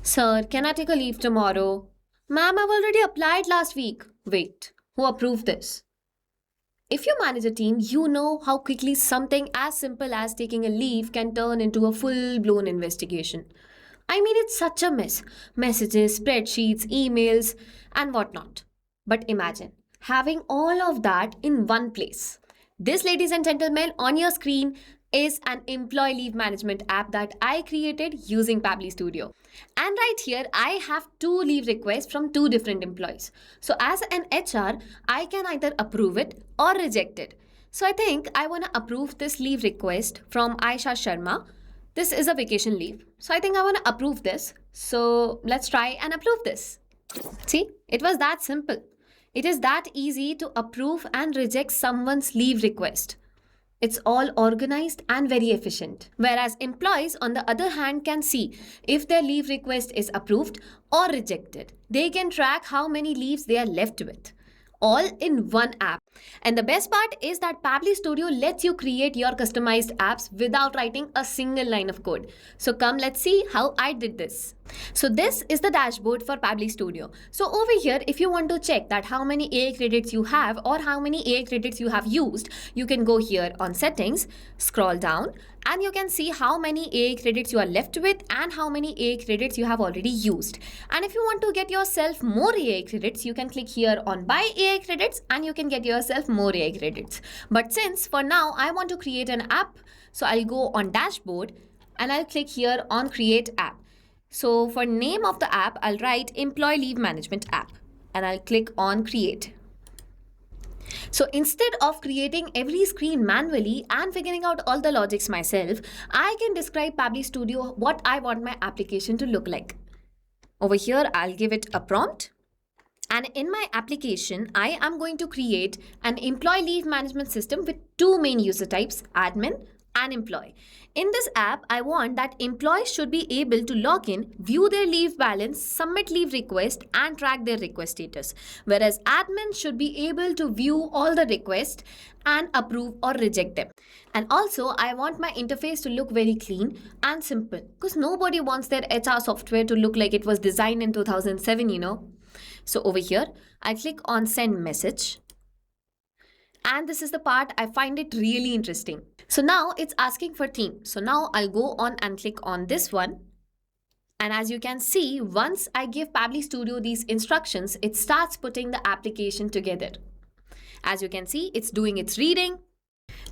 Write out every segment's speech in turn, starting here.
Sir, can I take a leave tomorrow? Ma'am, I've already applied last week. Wait, who approved this? If you manage a team, you know how quickly something as simple as taking a leave can turn into a full blown investigation. I mean, it's such a mess messages, spreadsheets, emails, and whatnot. But imagine having all of that in one place. This, ladies and gentlemen, on your screen is an employee leave management app that I created using Pabbly Studio. And right here, I have two leave requests from two different employees. So, as an HR, I can either approve it or reject it. So, I think I want to approve this leave request from Aisha Sharma. This is a vacation leave. So, I think I want to approve this. So, let's try and approve this. See, it was that simple. It is that easy to approve and reject someone's leave request. It's all organized and very efficient. Whereas employees, on the other hand, can see if their leave request is approved or rejected. They can track how many leaves they are left with, all in one app. And the best part is that Pabbly Studio lets you create your customized apps without writing a single line of code. So come, let's see how I did this. So this is the dashboard for Pabbly Studio. So over here, if you want to check that how many AA credits you have or how many AA credits you have used, you can go here on settings, scroll down, and you can see how many AA credits you are left with and how many AA credits you have already used. And if you want to get yourself more AA credits, you can click here on buy AA credits and you can get yourself more AA credits. But since for now I want to create an app, so I'll go on dashboard and I'll click here on create app. So for name of the app, I'll write employee leave management app and I'll click on create. So instead of creating every screen manually and figuring out all the logics myself, I can describe Pabbly Studio what I want my application to look like. Over here, I'll give it a prompt. And in my application, I am going to create an employee leave management system with two main user types, admin and employee. In this app, I want that employees should be able to log in, view their leave balance, submit leave request, and track their request status. Whereas admin should be able to view all the requests and approve or reject them. And also, I want my interface to look very clean and simple because nobody wants their HR software to look like it was designed in 2007, So over here, I click on send message. And this is the part I find it really interesting. So now it's asking for theme. So now I'll go on and click on this one. And as you can see, once I give Pabbly Studio these instructions, it starts putting the application together. As you can see, it's doing its reading.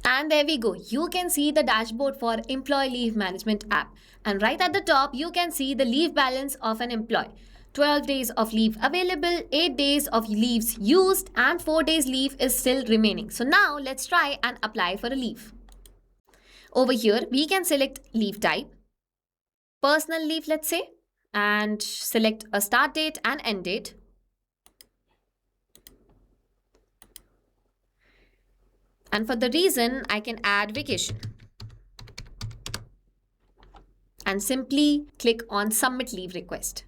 And there we go. You can see the dashboard for employee leave management app. And right at the top, you can see the leave balance of an employee. 12 days of leave available, 8 days of leaves used, and 4 days leave is still remaining. So now let's try and apply for a leave. Over here, we can select leave type, personal leave, let's say, and select a start date and end date. And for the reason, I can add vacation. And simply click on submit leave request.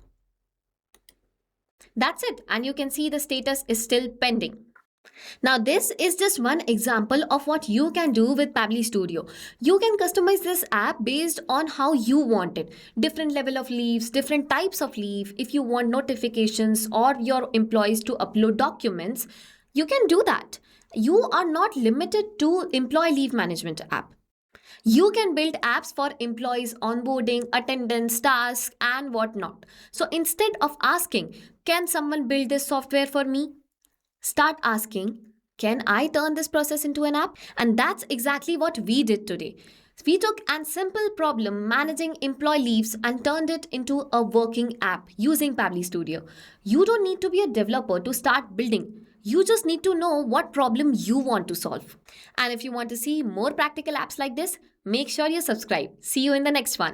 That's it, and you can see the status is still pending. Now this is just one example of what you can do with Pabbly Studio. You can customize this app based on how you want it. Different level of leaves, different types of leave. If you want notifications or your employees to upload documents, you can do that. You are not limited to employee leave management app. You can build apps for employees onboarding, attendance, tasks, and whatnot. So instead of asking, can someone build this software for me? Start asking, can I turn this process into an app? And that's exactly what we did today. We took a simple problem managing employee leaves and turned it into a working app using Pabbly Studio. You don't need to be a developer to start building. You just need to know what problem you want to solve. And if you want to see more practical apps like this, make sure you subscribe. See you in the next one.